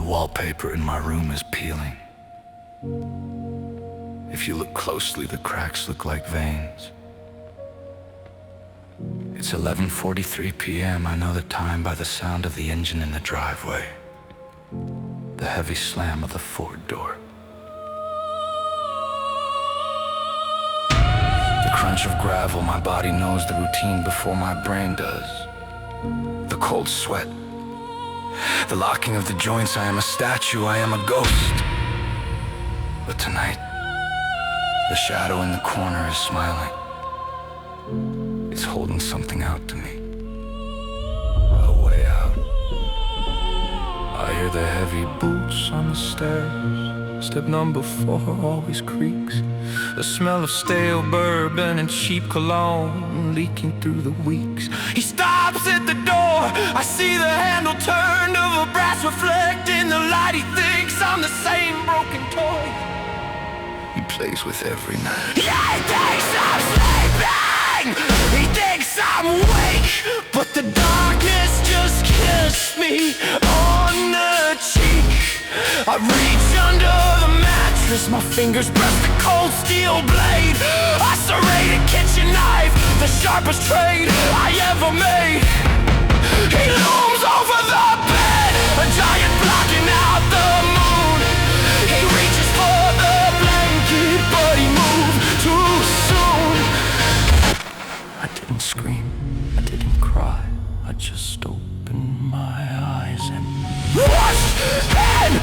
wallpaper in my room is peeling. If you look closely, the cracks look like veins. It's 11:43 p.m. I know the time by the sound of the engine in the driveway, the heavy slam of the Ford door, the crunch of gravel. My body knows the routine before my brain does. The cold sweat, the locking of the joints. I am a statue, I am a ghost. But tonight, the shadow in the corner is smiling. It's holding something out to me. A way out. I hear the heavy boots on the stairs. Step number 4 always creaks. The smell of stale bourbon and cheap cologne leaking through the weeks. He stops at the door. I see the handle turned of a brass reflecting the light. He thinks I'm the same broken toy he plays with every night. Yeah, he thinks I'm sleeping. He thinks I'm awake, but the darkness just kissed me on the cheek. I reach under the mattress, my fingers press the cold steel blade. I serrated kitchen knife, the sharpest trade I ever made. He looms over the bed, a giant blocking out the moon. He reaches for the blanket, but he moved too soon. I didn't scream, I didn't cry, I just opened my eyes and washed and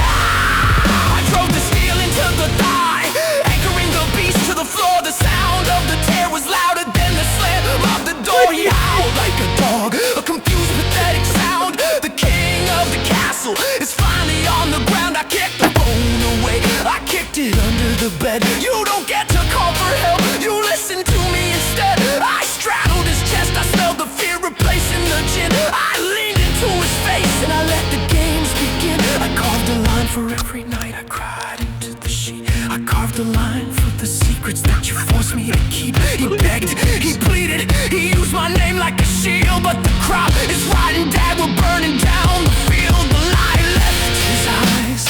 I drove the steel into the thigh, anchoring the beast to the floor. The sound of the tear was louder than the slam of the door. He howled like a dog, a confused, pathetic sound. The king of the castle is finally on the ground. I kicked the bone away, I kicked it under the bed. You don't get to call for help, you listen to me instead. I straddled his chest, I smelled the fear replacing the gin. I leaned into his face and I let the games begin. I carved a line for every night I cried into the sheet. I carved a line for the secrets that you forced me to keep. He begged, he pleaded, he used my name like a shield. But the crowd is riding, dad, we're burning down the field. The light left his eyes,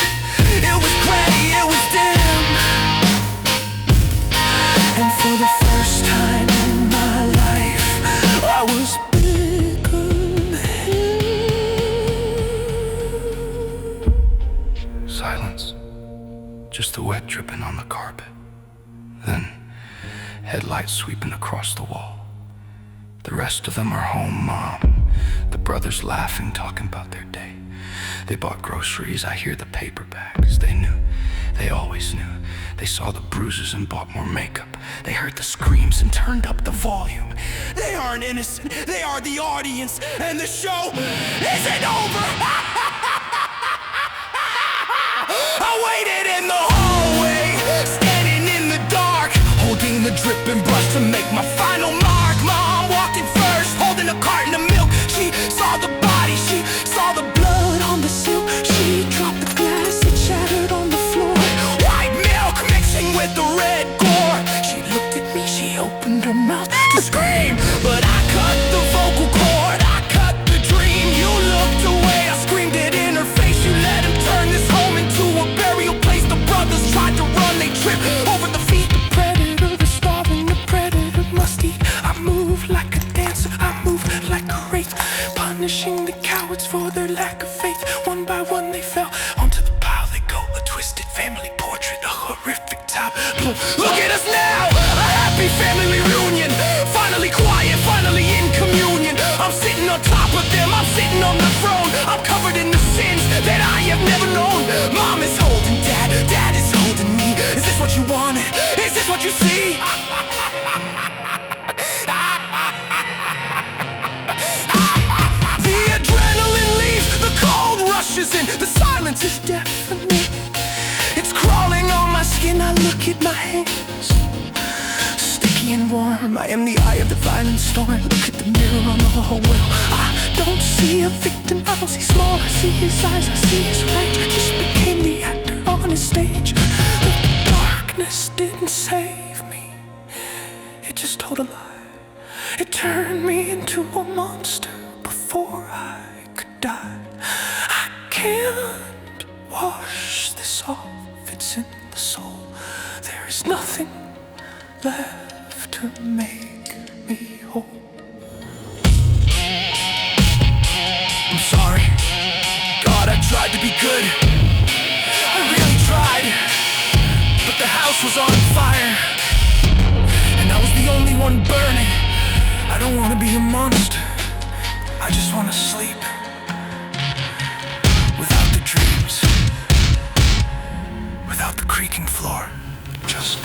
it was gray, it was dim. And for the first time in my life, I was bigger than him. Silence, just the wet dripping on the carpet. Then, headlights sweeping across the wall. The rest of them are home, Mom. The brothers laughing, talking about their day. They bought groceries, I hear the paper bags. They knew, they always knew. They saw the bruises and bought more makeup. They heard the screams and turned up the volume. They aren't innocent, they are the audience, and the show isn't over. I waited in the hallway, standing in the dark, holding the dripping brush to make my final mark. Mom walked in first, holding a carton of milk. She saw the body, she saw the blood on the silk. She dropped the glass, it shattered on the floor. White milk mixing with the red gore. She looked at me, she opened her mouth to scream, but I cut the vocal cord, I cut the dream. You looked away, I screamed it in her face. You let him turn this home into a burial place. The brothers tried to run, they tripped over the feet. The predator, the starving, the predator must eat. I move like a dancer, I move like a wraith, punishing the cowards for their lack of faith. One by one they fell onto the pile. They go, a twisted family portrait, a horrific top. Look at us now, a happy family reunion. Finally quiet, finally in communion. I'm sitting on top of them, I'm sitting on the throne. I'm covered in the sins that I have never known. Mom is holding dad, dad is holding me. Is this what you wanted? Is this what you see? The adrenaline leaves, the cold rushes in. The silence is deafening, it's crawling on my skin. I look at my hands, sticky and warm. I am the eye of the violent storm. Look at the mirror on the whole well. I don't see a victim, I don't see small. I see his eyes, I see his rage. I just became the actor on his stage. The darkness didn't save me, it just told a lie. It turned me into a monster before I could die. I can't Wash this off, it's in the soul. There is nothing left to make me whole. I'm sorry, God, I tried to be good. I really tried, but the house was on fire, and I was the only one burning. I don't want to be a monster, I just want to sleep without the dreams, without the creaking floor, just